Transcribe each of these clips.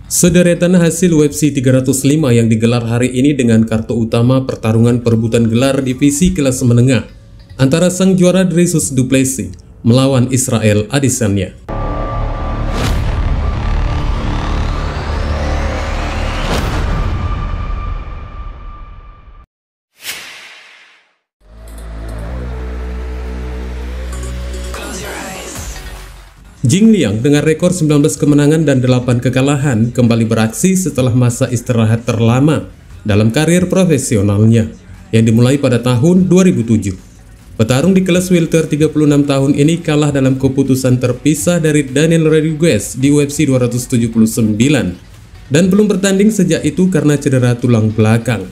Sederetan hasil UFC 305 yang digelar hari ini dengan kartu utama pertarungan perebutan gelar divisi kelas menengah antara sang juara Dricus Du Plessis melawan Israel Adesanya. Jing Liang dengan rekor 19 kemenangan dan 8 kekalahan kembali beraksi setelah masa istirahat terlama dalam karir profesionalnya yang dimulai pada tahun 2007. Petarung di kelas welter 36 tahun ini kalah dalam keputusan terpisah dari Daniel Rodriguez di UFC 279 dan belum bertanding sejak itu karena cedera tulang belakang.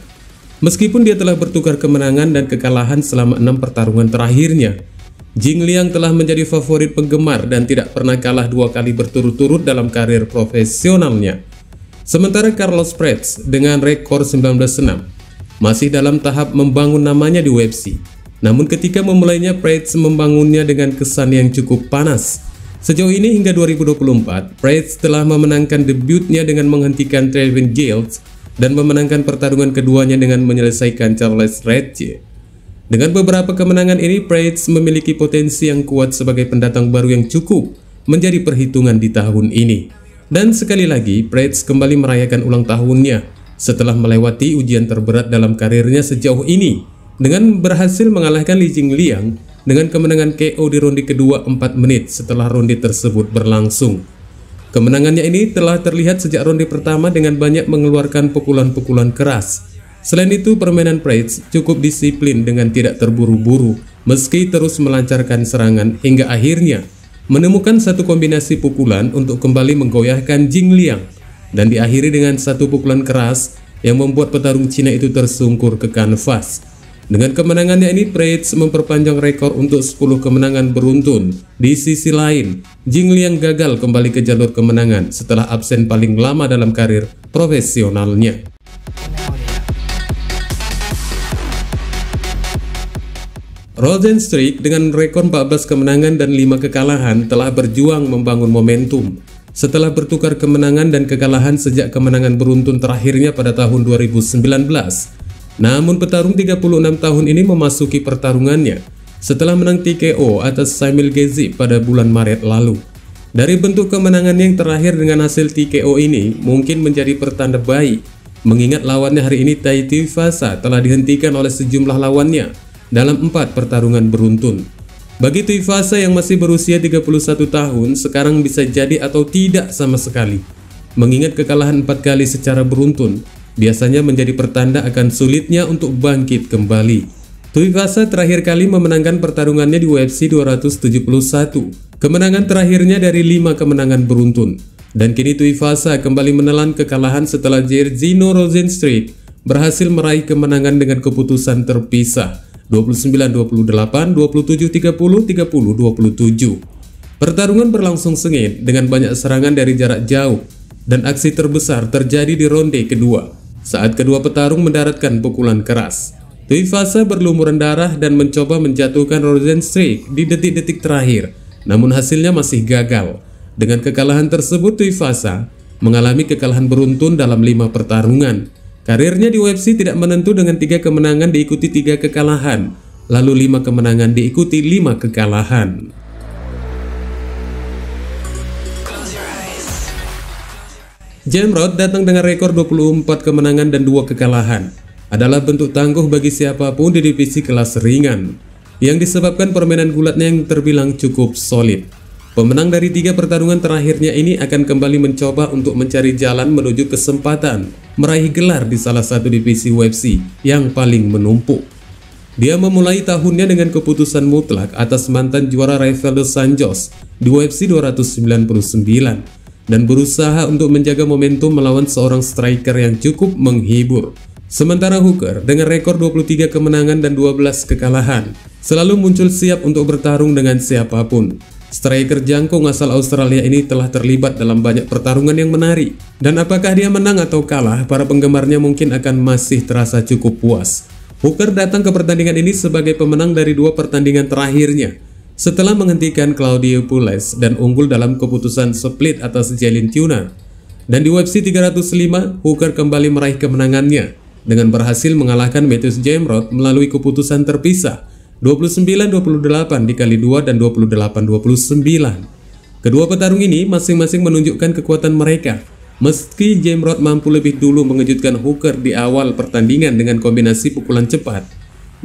Meskipun dia telah bertukar kemenangan dan kekalahan selama 6 pertarungan terakhirnya, Jing Liang telah menjadi favorit penggemar dan tidak pernah kalah 2 kali berturut-turut dalam karir profesionalnya. Sementara Carlos Prates dengan rekor 19-6 masih dalam tahap membangun namanya di UFC. Namun ketika memulainya, Prates membangunnya dengan kesan yang cukup panas. Sejauh ini hingga 2024, Prates telah memenangkan debutnya dengan menghentikan Trevin Giles dan memenangkan pertarungan keduanya dengan menyelesaikan Charles Retje. Dengan beberapa kemenangan ini, Prates memiliki potensi yang kuat sebagai pendatang baru yang cukup menjadi perhitungan di tahun ini. Dan sekali lagi, Prates kembali merayakan ulang tahunnya setelah melewati ujian terberat dalam karirnya sejauh ini dengan berhasil mengalahkan Li Jing Liang dengan kemenangan KO di ronde kedua 4 menit setelah ronde tersebut berlangsung. Kemenangannya ini telah terlihat sejak ronde pertama dengan banyak mengeluarkan pukulan-pukulan keras. Selain itu, permainan Prates cukup disiplin dengan tidak terburu-buru meski terus melancarkan serangan hingga akhirnya menemukan satu kombinasi pukulan untuk kembali menggoyahkan Jing Liang dan diakhiri dengan satu pukulan keras yang membuat petarung Cina itu tersungkur ke kanvas. Dengan kemenangannya ini, Prates memperpanjang rekor untuk 10 kemenangan beruntun. Di sisi lain, Jing Liang gagal kembali ke jalur kemenangan setelah absen paling lama dalam karir profesionalnya. Rozenstruik dengan rekor 14 kemenangan dan 5 kekalahan telah berjuang membangun momentum setelah bertukar kemenangan dan kekalahan sejak kemenangan beruntun terakhirnya pada tahun 2019. Namun petarung 36 tahun ini memasuki pertarungannya setelah menang TKO atas Shamil Gaziev pada bulan Maret lalu. Dari bentuk kemenangan yang terakhir dengan hasil TKO ini mungkin menjadi pertanda baik, mengingat lawannya hari ini Tai Tuivasa telah dihentikan oleh sejumlah lawannya dalam 4 pertarungan beruntun. Bagi Tuivasa yang masih berusia 31 tahun, sekarang bisa jadi atau tidak sama sekali. Mengingat kekalahan 4 kali secara beruntun, biasanya menjadi pertanda akan sulitnya untuk bangkit kembali. Tuivasa terakhir kali memenangkan pertarungannya di UFC 271. Kemenangan terakhirnya dari 5 kemenangan beruntun. Dan kini Tuivasa kembali menelan kekalahan setelah Jairzinho Rozenstruik berhasil meraih kemenangan dengan keputusan terpisah 29-28, 27-30, 30-27. Pertarungan berlangsung sengit dengan banyak serangan dari jarak jauh dan aksi terbesar terjadi di ronde kedua saat kedua petarung mendaratkan pukulan keras. Tuivasa berlumuran darah dan mencoba menjatuhkan Rozenstruik di detik-detik terakhir, namun hasilnya masih gagal. Dengan kekalahan tersebut, Tuivasa mengalami kekalahan beruntun dalam 5 pertarungan. Karirnya di UFC tidak menentu dengan 3 kemenangan diikuti 3 kekalahan, lalu 5 kemenangan diikuti 5 kekalahan. Gamrot datang dengan rekor 24 kemenangan dan 2 kekalahan. Adalah bentuk tangguh bagi siapapun di divisi kelas ringan, yang disebabkan permainan gulatnya yang terbilang cukup solid. Pemenang dari 3 pertarungan terakhirnya ini akan kembali mencoba untuk mencari jalan menuju kesempatan meraih gelar di salah satu divisi UFC yang paling menumpuk. Dia memulai tahunnya dengan keputusan mutlak atas mantan juara Rafael dos Anjos di UFC 299 dan berusaha untuk menjaga momentum melawan seorang striker yang cukup menghibur. Sementara Hooker dengan rekor 23 kemenangan dan 12 kekalahan selalu muncul siap untuk bertarung dengan siapapun. Striker jangkung asal Australia ini telah terlibat dalam banyak pertarungan yang menarik, dan apakah dia menang atau kalah, para penggemarnya mungkin akan masih terasa cukup puas. Hooker datang ke pertandingan ini sebagai pemenang dari 2 pertandingan terakhirnya setelah menghentikan Claudio Puelles dan unggul dalam keputusan split atas Jalin Tuna. Dan di UFC 305, Hooker kembali meraih kemenangannya dengan berhasil mengalahkan Matthews Gamrot melalui keputusan terpisah 29-28 dikali 2 dan 28-29. Kedua petarung ini masing-masing menunjukkan kekuatan mereka. Meski Gamrot mampu lebih dulu mengejutkan Hooker di awal pertandingan dengan kombinasi pukulan cepat,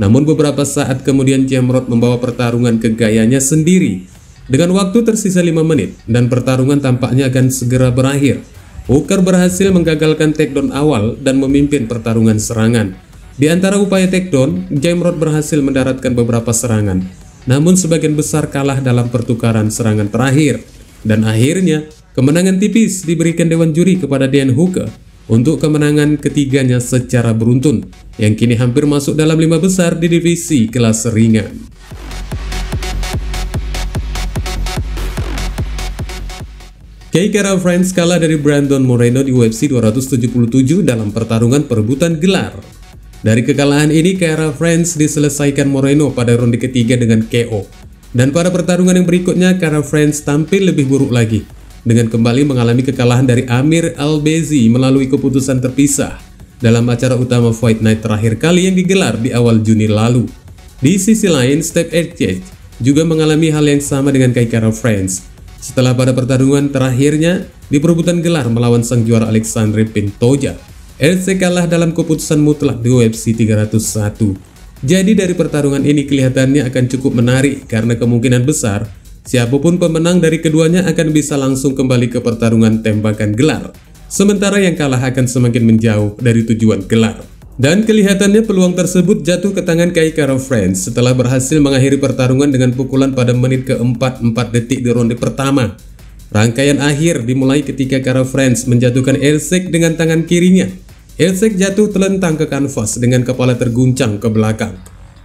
namun beberapa saat kemudian Gamrot membawa pertarungan ke gayanya sendiri. Dengan waktu tersisa 5 menit dan pertarungan tampaknya akan segera berakhir, Hooker berhasil menggagalkan takedown awal dan memimpin pertarungan serangan. Di antara upaya takedown, Gamrot berhasil mendaratkan beberapa serangan, namun sebagian besar kalah dalam pertukaran serangan terakhir. Dan akhirnya, kemenangan tipis diberikan Dewan Juri kepada Dan Hooker untuk kemenangan ketiganya secara beruntun, yang kini hampir masuk dalam 5 besar di divisi kelas ringan. Kara France kalah dari Brandon Moreno di UFC 277 dalam pertarungan perebutan gelar. Dari kekalahan ini, Kara France diselesaikan Moreno pada ronde ketiga dengan KO. Dan pada pertarungan yang berikutnya, Kara France tampil lebih buruk lagi dengan kembali mengalami kekalahan dari Amir Albazi melalui keputusan terpisah dalam acara utama Fight Night terakhir kali yang digelar di awal Juni lalu. Di sisi lain, Step Etchett juga mengalami hal yang sama dengan Kara France setelah pada pertarungan terakhirnya di perebutan gelar melawan sang juara Alexandre Pantoja. Erceg kalah dalam keputusan mutlak di UFC 301. Jadi dari pertarungan ini kelihatannya akan cukup menarik karena kemungkinan besar siapapun pemenang dari keduanya akan bisa langsung kembali ke pertarungan tembakan gelar, sementara yang kalah akan semakin menjauh dari tujuan gelar. Dan kelihatannya peluang tersebut jatuh ke tangan Kara France setelah berhasil mengakhiri pertarungan dengan pukulan pada menit ke-4 4 detik di ronde pertama. Rangkaian akhir dimulai ketika Kara France menjatuhkan Erceg dengan tangan kirinya. Erceg jatuh telentang ke kanvas dengan kepala terguncang ke belakang.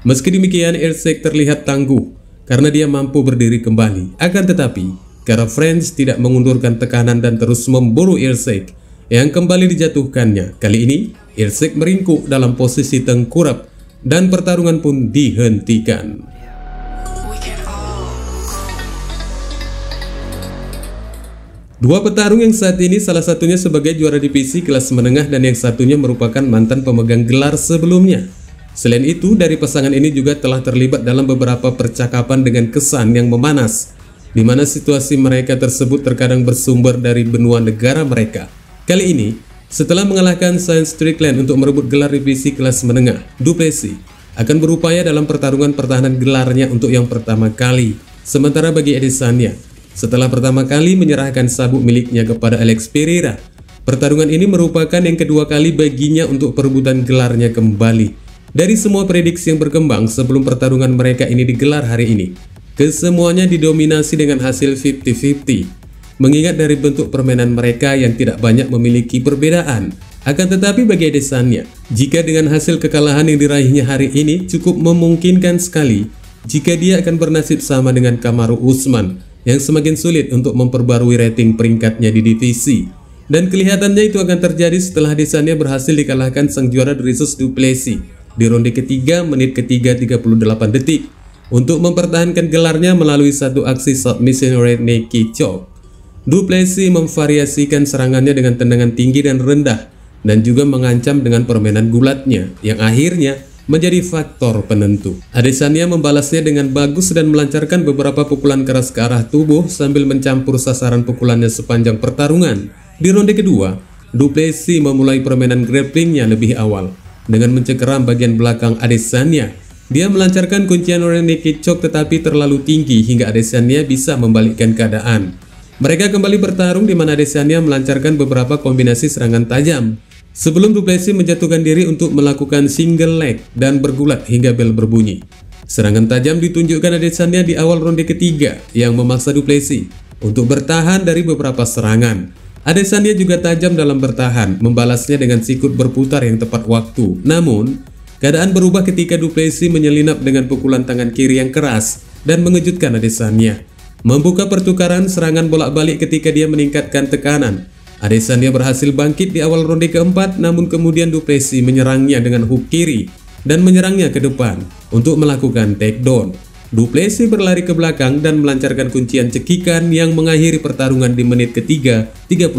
Meski demikian, Erceg terlihat tangguh karena dia mampu berdiri kembali. Akan tetapi, Kara France tidak mengundurkan tekanan dan terus memburu Erceg yang kembali dijatuhkannya. Kali ini, Erceg meringkuk dalam posisi tengkurap dan pertarungan pun dihentikan. Dua petarung yang saat ini salah satunya sebagai juara divisi kelas menengah dan yang satunya merupakan mantan pemegang gelar sebelumnya. Selain itu, dari pasangan ini juga telah terlibat dalam beberapa percakapan dengan kesan yang memanas, di mana situasi mereka tersebut terkadang bersumber dari benua negara mereka. Kali ini, setelah mengalahkan Sean Strickland untuk merebut gelar divisi kelas menengah, Du Plessis akan berupaya dalam pertarungan pertahanan gelarnya untuk yang pertama kali. Sementara bagi Adesanya, setelah pertama kali menyerahkan sabuk miliknya kepada Alex Pereira, pertarungan ini merupakan yang kedua kali baginya untuk perebutan gelarnya kembali. Dari semua prediksi yang berkembang sebelum pertarungan mereka ini digelar hari ini, kesemuanya didominasi dengan hasil 50-50. Mengingat dari bentuk permainan mereka yang tidak banyak memiliki perbedaan. Akan tetapi bagi Adesanya, jika dengan hasil kekalahan yang diraihnya hari ini cukup memungkinkan sekali jika dia akan bernasib sama dengan Kamaru Usman yang semakin sulit untuk memperbarui rating peringkatnya di divisi. Dan kelihatannya itu akan terjadi setelah Adesanya berhasil dikalahkan sang juara Dricus Du Plessis di ronde ketiga menit ketiga 38 detik untuk mempertahankan gelarnya melalui satu aksi submission rear naked choke. Du Plessis memvariasikan serangannya dengan tendangan tinggi dan rendah dan juga mengancam dengan permainan gulatnya yang akhirnya menjadi faktor penentu. Adesanya membalasnya dengan bagus dan melancarkan beberapa pukulan keras ke arah tubuh sambil mencampur sasaran pukulannya sepanjang pertarungan. Di ronde kedua, Du Plessis memulai permainan grapplingnya lebih awal dengan mencengkeram bagian belakang Adesanya. Dia melancarkan kuncian rear naked choke tetapi terlalu tinggi hingga Adesanya bisa membalikkan keadaan. Mereka kembali bertarung di mana Adesanya melancarkan beberapa kombinasi serangan tajam sebelum Du Plessis menjatuhkan diri untuk melakukan single leg dan bergulat hingga bel berbunyi. Serangan tajam ditunjukkan Adesanya di awal ronde ketiga yang memaksa Du Plessis untuk bertahan dari beberapa serangan. Adesanya juga tajam dalam bertahan, membalasnya dengan sikut berputar yang tepat waktu. Namun, keadaan berubah ketika Du Plessis menyelinap dengan pukulan tangan kiri yang keras dan mengejutkan Adesanya. Membuka pertukaran serangan bolak-balik ketika dia meningkatkan tekanan. Adesanya berhasil bangkit di awal ronde keempat, namun kemudian Du Plessis menyerangnya dengan hook kiri dan menyerangnya ke depan untuk melakukan takedown. Du Plessis berlari ke belakang dan melancarkan kuncian cekikan yang mengakhiri pertarungan di menit ketiga 38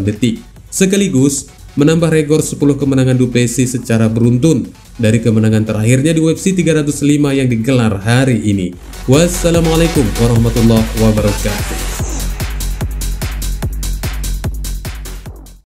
detik. Sekaligus menambah rekor 10 kemenangan Du Plessis secara beruntun dari kemenangan terakhirnya di UFC 305 yang digelar hari ini. Wassalamualaikum warahmatullahi wabarakatuh.